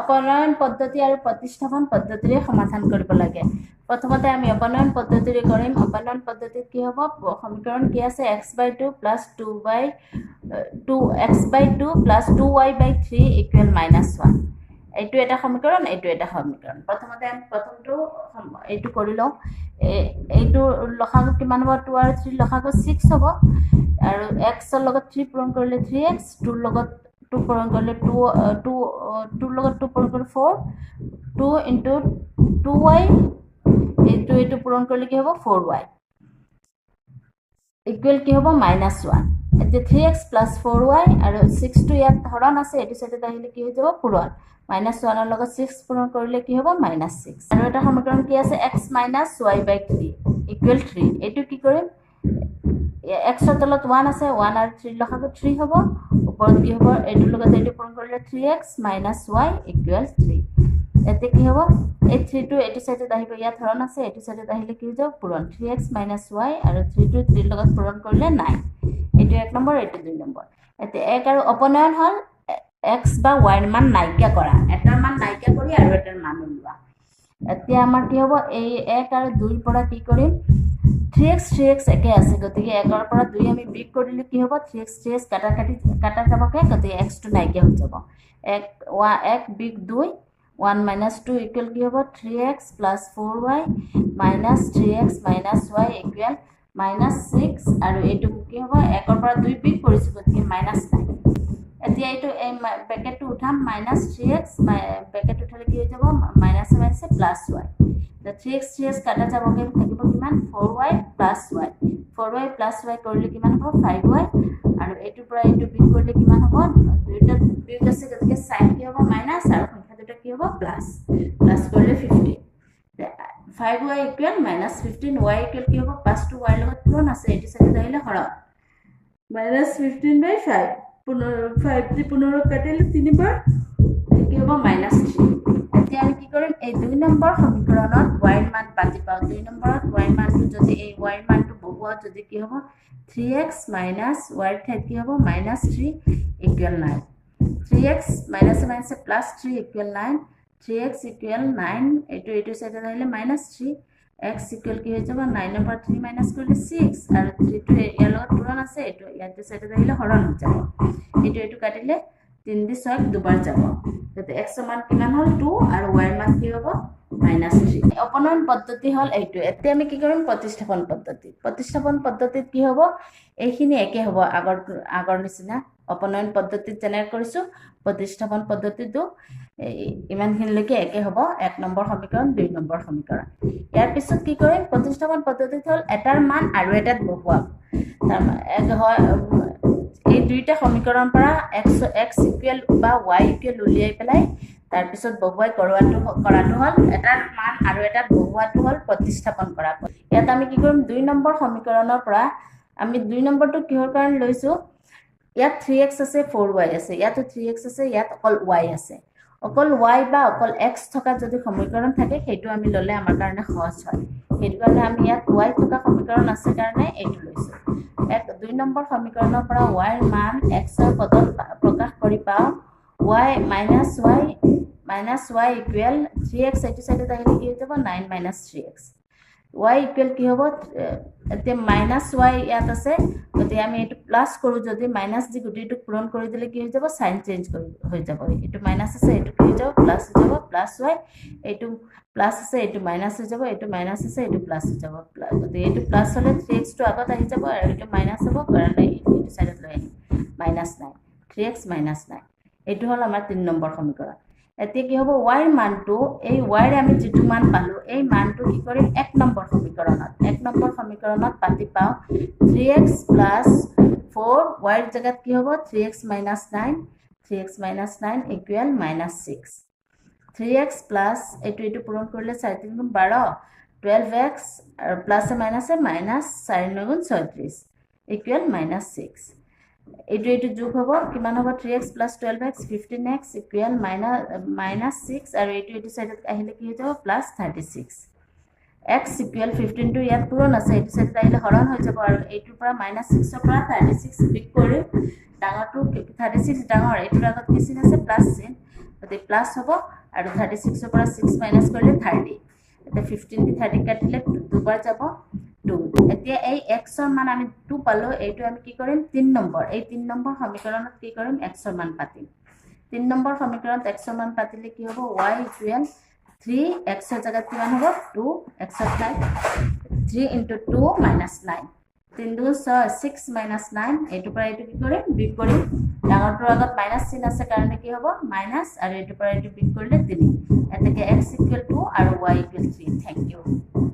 অপনয়ন পদ্ধতি আৰু প্ৰতিস্থাপন পদ্ধতিৰে সমাধান কৰিব লাগে প্ৰথমতে আমি অপনয়ন পদ্ধতিৰে কৰিম অপনয়ন পদ্ধতিত কি হ'ব সমীকৰণ কি আছে x/2 + 2x/2 + 2y/3 = -1 এইটো এটা সমীকৰণ এইটো এটা সমীকৰণ প্ৰথমতে আমি প্ৰথমটো এইটো কৰি লওঁ এইটো লসাগু কিমান হ'ব 2 আৰু 3 লসাগু 6 হ'ব আৰু x ৰ লগত 3 পূৰণ কৰিলে 3x 2 ৰ লগত 2 পূৰণ কৰিলে 2 লগত 2 পূৰণ কৰিলে 4 2 * 2y এইটো পূৰণ কৰিলে কি হ'ব 4y ইকুৱেল কি হ'ব -1 এতিয়া 3x + 4y আৰু 6 টো ইয়াত হৰণ আছে এইটো সাইডত আহিলে কি হৈ যাব পূৰণ -1 ৰ লগত 6 পূৰণ কৰিলে কি হ'ব -6 আৰু এটা সমীকৰণ কি আছে x - y/3 = 3 এইটো কি কৰিম x ৰ তলত 1 আছে 1 আৰু 3 লসাগু 3 হ'ব ওপৰত কি হ'ব এইটো লগত এইটো পূৰণ কৰিলে 3x - y = 3 এতে কি হ'ব এই 3 টো এইটো সাইডত আহিব ইয়াত হৰণ আছে এইটো সাইডত আহিলে কি হৈ যাব পূৰণ 3x - y আৰু 3 টো 3 লগত পূৰণ কৰিলে 9 এইটো 1 নম্বৰ এইটো 2 নম্বৰ এতে 1 আৰু অপনয়ন হল x বা y ৰ মান নাইকিয়া কৰা এটাৰ মান নাইকিয়া কৰি আৰু এটাৰ মান উলিওৱা এতিয়া আমাৰ কি হ'ব এই 1 আৰু 2 ৰ পৰা কি কৰিম 3x একে আছে গতিকে 1 ৰ পৰা 2 আমি বিগ কৰিলে কি হ'ব 3x কাটা যাবকে গতিকে x টো নাইকিয়া হৈ যাব 1 বিগ 2 1 - 2 = কি হ'ব 3x + 4y - 3x - y = -6 আৰু এইটো কি হ'ব 1 ৰ পৰা 2 বিগ কৰিছো গতিকে -9 এতিয়া এইটো এই ব্ৰেকেটটো উঠাম -3x ব্ৰেকেট উঠালে কি হৈ যাব -y the 3x কাটা যাবকে থাকিব কিমান 4y + y 4y + y কৰিলে কিমান হ'ব 5y আৰু এইটোৰ পৰা এইটো বিগ কৰিলে কিমান হ'ব দুইটা বিগ আছে গতিকে সাইন কি হ'ব মাইনাস আৰু সংখ্যা দুটা কি হ'ব প্লাস কৰিলে 15 5y = -15 y = কি হ'ব 5 টো y লগত পূৰণ আছে এইটো সাইডত আহিলে হৰণ -15/5 5 টি 15 কাটিলে 3 বাৰ কি হ'ব -3 এতিয়া আমি কি কৰিম এই 2 নম্বৰ সমীকৰণত y ৰ মান পাতি পাও 2 নম্বৰত y ৰ মানটো যদি এই y ৰ মানটো বহুৱা যদি কি হ'ব 3x - y ৰ ঠাইত কি হ'ব -3 = 9 3x - +3 = 9 3x = 9 এইটো সাইডত আহিলে -3 x = কি হৈ যাব 9 ৰ পৰা 3 মাইনাস কৰিলে 6 আৰু 3 টো ইয়াৰ লগত পূৰণ আছে এইটো ইয়াতে সাইডত আহিলে হৰণ হৈ যাব এইটো কাটিলে 3 দি 6 দুবাৰ যাব গতে x ৰ মান কিমান হ'ল 2 আৰু y ৰ মান কি হ'ব -3 অপনয়ন পদ্ধতি হল এইটো এতিয়া আমি কি কৰিম প্ৰতিস্থাপন পদ্ধতিত কি হ'ব এইখিনি একে হ'ব আগৰ নিচিনা অপনয়ন পদ্ধতিত যেনে কৰিছো প্ৰতিস্থাপন পদ্ধতিটো ইমানখিনিলৈকে একে হ'ব 1 নম্বৰ সমীকৰণ 2 নম্বৰ সমীকৰণ ইয়াৰ পিছত কি কৰিম প্ৰতিস্থাপন পদ্ধতিত হল এটাৰ মান আৰু এটাত বহুৱাম এই দুইটা সমীকৰণ পৰা x = বা y = উলিয়াই পেলাই তাৰ পিছত বহুৱাই কৰাটো হল এটাৰ মান আৰু এটাত বহুৱাটো হল প্ৰতিস্থাপন কৰা ইয়াত আমি কি কৰিম 2 নম্বৰ সমীকৰণৰ পৰা আমি 2 নম্বৰটো কিহৰ কাৰণে লৈছো ইয়াত 3x আছে 4y আছে ইয়াতো 3x আছে ইয়াত অকল y আছে অকল y বা অকল x থকা যদি সমীকৰণ থাকে সেইটো আমি ললে আমাৰ কাৰণে সহজ হয় সেইটো কাৰণে আমি ইয়াত y থকা সমীকৰণ আছে কাৰণে এইটো লৈছো 2 নম্বৰ সমীকৰণৰ পৰা y ৰ মান x ৰ পদত প্ৰকাশ কৰি পাও y - y = 3x এইটো সাইডত আহিলে কি হৈ যাব 9 - 3x y = কি হ'ব এতিয়া -y ইয়াত আছে গতিকে আমি এইটো প্লাস কৰো যদি মাইনাস দি গুটিটো পূৰণ কৰি দিলে কি হৈ যাব সাইন চেঞ্জ হৈ যাব এইটো মাইনাস আছে এইটো কি হৈ যাব প্লাস হৈ যাব +y এইটো প্লাস আছে এইটো মাইনাস হৈ যাব এইটো মাইনাস আছে এইটো প্লাস হৈ যাব গতিকে এইটো প্লাস হলে 3x টো আগত আহি যাব আৰু এইটো মাইনাস হ'ব কাৰণ এইটো সাইডত লৈ আহিম -9 3x - 9 এইটো হল আমাৰ 3 নম্বৰ সমীকৰণ এতিয়া কি হ'ব y ৰ মানটো এই y ৰ আমি যেটো মান পালো এই মানটো কি কৰিম 1 নম্বৰ সমীকৰণত পাতি পাও 3x + 4 y ৰ জাগাত কি হ'ব 3x - 9 = -6 3x প্লাস এইটো পূৰণ কৰিলে 4 × 3 = 12 12x আৰু প্লাসে মাইনাসে -4 × 9 = 36 = -6 এইটো যোগ হ'ব কিমান হ'ব 3x + 12x 15x = -6 আৰু এইটো সাইডত আহিলে কি হৈ যাব +36 x = 15 টো ইয়াত পূৰণ আছে এইটো সাইডত আহিলে হৰণ হৈ যাব আৰু এইটোৰ পৰা -6 ৰ পৰা 36 বিগ কৰি ডাঙৰটো 36 ডাঙৰ এইটোৰ আগত কি চিন আছে প্লাস চিন গতিকে প্লাস হ'ব আৰু 36 ৰ পৰা 6 মাইনাস কৰিলে 30 এতিয়া 15 দি 30 কাটিলে দুবাৰ যাব 2 এতিয়া এই x ৰ মান আমি 2 পালো এইটো আমি কি কৰিম 3 নম্বৰ এই 3 নম্বৰ সমীকৰণত কি কৰিম x ৰ মান পাতিম 3 নম্বৰ সমীকৰণত x ৰ মান পাতিলে কি হ'ব y ইকুৱেল 3x ৰ জায়গাত কিমান হ'ব 2x ৰ ঠাইত 3 into 2 minus 9 3 2 6 minus 9 এইটো পৰা এইটো কি কৰিম বিগ কৰিম ডাঙৰটোৰ আগত মাইনাস চিন আছে কাৰণে কি হ'ব মাইনাস আৰু এইটো পৰা এইটো বিগ কৰিলে 3 এতেকে x equal 2 আৰু y equal 3 থ্যাংক ইউ